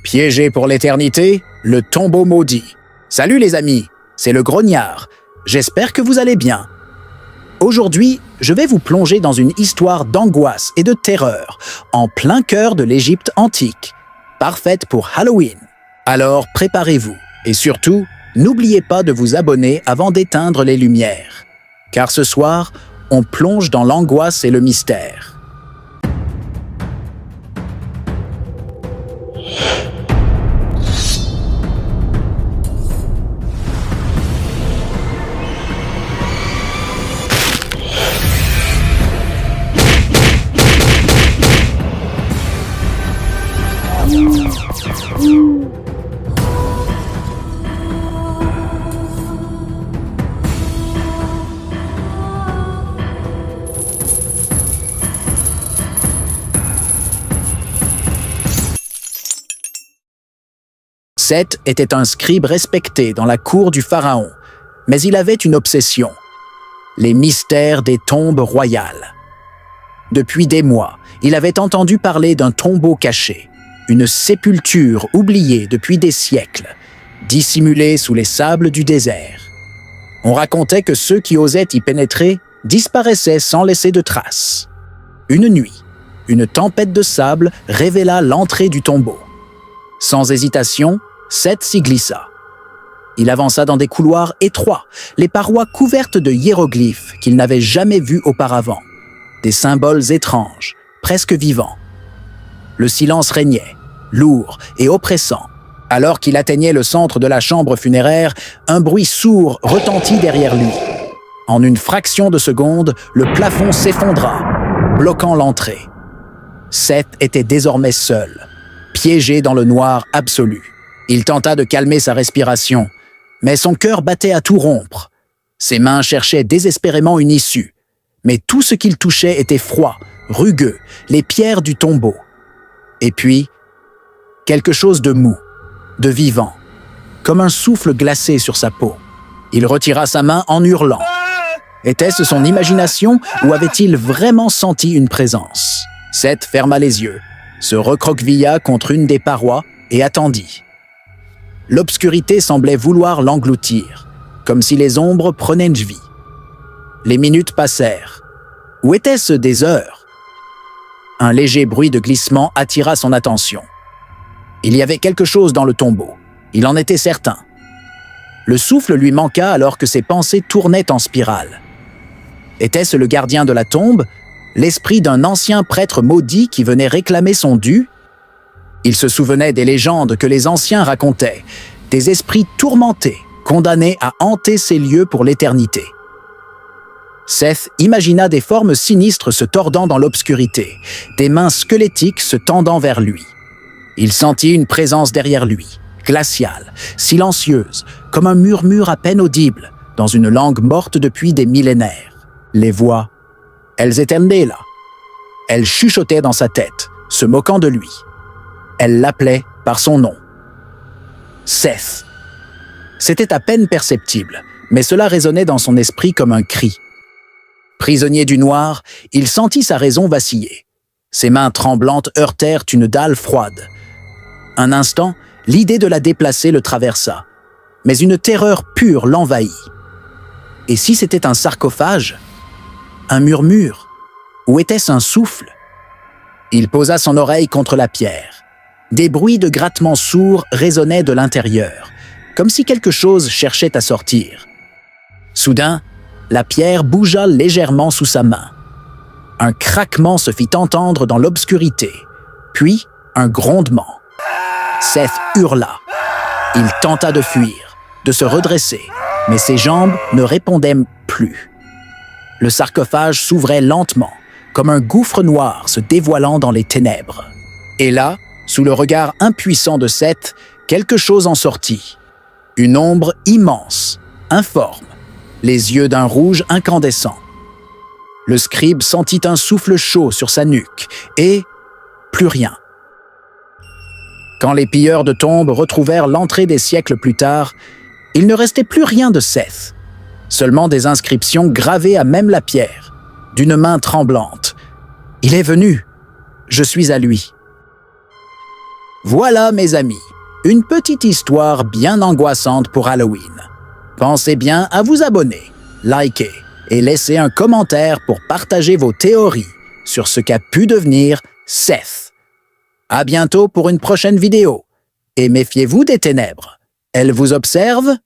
Piégé pour l'éternité, le tombeau maudit. Salut les amis, c'est le Grognard. J'espère que vous allez bien. Aujourd'hui, je vais vous plonger dans une histoire d'angoisse et de terreur, en plein cœur de l'Égypte antique, parfaite pour Halloween. Alors préparez-vous, et surtout, n'oubliez pas de vous abonner avant d'éteindre les lumières. Car ce soir, on plonge dans l'angoisse et le mystère. Seth était un scribe respecté dans la cour du pharaon, mais il avait une obsession, les mystères des tombes royales. Depuis des mois, il avait entendu parler d'un tombeau caché, une sépulture oubliée depuis des siècles, dissimulée sous les sables du désert. On racontait que ceux qui osaient y pénétrer disparaissaient sans laisser de traces. Une nuit, une tempête de sable révéla l'entrée du tombeau. Sans hésitation, Seth s'y glissa. Il avança dans des couloirs étroits, les parois couvertes de hiéroglyphes qu'il n'avait jamais vus auparavant, des symboles étranges, presque vivants. Le silence régnait, lourd et oppressant. Alors qu'il atteignait le centre de la chambre funéraire, un bruit sourd retentit derrière lui. En une fraction de seconde, le plafond s'effondra, bloquant l'entrée. Seth était désormais seul, piégé dans le noir absolu. Il tenta de calmer sa respiration, mais son cœur battait à tout rompre. Ses mains cherchaient désespérément une issue, mais tout ce qu'il touchait était froid, rugueux, les pierres du tombeau. Et puis, quelque chose de mou, de vivant, comme un souffle glacé sur sa peau. Il retira sa main en hurlant. Était-ce son imagination ou avait-il vraiment senti une présence? Seth ferma les yeux, se recroquevilla contre une des parois et attendit. L'obscurité semblait vouloir l'engloutir, comme si les ombres prenaient une vie. Les minutes passèrent. Où étaient-ce des heures? Un léger bruit de glissement attira son attention. Il y avait quelque chose dans le tombeau, il en était certain. Le souffle lui manqua alors que ses pensées tournaient en spirale. Était-ce le gardien de la tombe, l'esprit d'un ancien prêtre maudit qui venait réclamer son dû? Il se souvenait des légendes que les anciens racontaient, des esprits tourmentés, condamnés à hanter ces lieux pour l'éternité. Seth imagina des formes sinistres se tordant dans l'obscurité, des mains squelettiques se tendant vers lui. Il sentit une présence derrière lui, glaciale, silencieuse, comme un murmure à peine audible, dans une langue morte depuis des millénaires. Les voix, elles étaient nées là. Elles chuchotaient dans sa tête, se moquant de lui. Elle l'appelait par son nom. Seth. C'était à peine perceptible, mais cela résonnait dans son esprit comme un cri. Prisonnier du noir, il sentit sa raison vaciller. Ses mains tremblantes heurtèrent une dalle froide. Un instant, l'idée de la déplacer le traversa, mais une terreur pure l'envahit. Et si c'était un sarcophage? Un murmure? Ou était-ce un souffle? Il posa son oreille contre la pierre. Des bruits de grattements sourds résonnaient de l'intérieur, comme si quelque chose cherchait à sortir. Soudain, la pierre bougea légèrement sous sa main. Un craquement se fit entendre dans l'obscurité, puis un grondement. Seth hurla. Il tenta de fuir, de se redresser, mais ses jambes ne répondaient plus. Le sarcophage s'ouvrait lentement, comme un gouffre noir se dévoilant dans les ténèbres. Et là, sous le regard impuissant de Seth, quelque chose en sortit. Une ombre immense, informe, les yeux d'un rouge incandescent. Le scribe sentit un souffle chaud sur sa nuque, et plus rien. Quand les pilleurs de tombes retrouvèrent l'entrée des siècles plus tard, il ne restait plus rien de Seth, seulement des inscriptions gravées à même la pierre, d'une main tremblante. « Il est venu, je suis à lui. » Voilà, mes amis, une petite histoire bien angoissante pour Halloween. Pensez bien à vous abonner, liker et laisser un commentaire pour partager vos théories sur ce qu'a pu devenir Seth. À bientôt pour une prochaine vidéo. Et méfiez-vous des ténèbres. Elles vous observent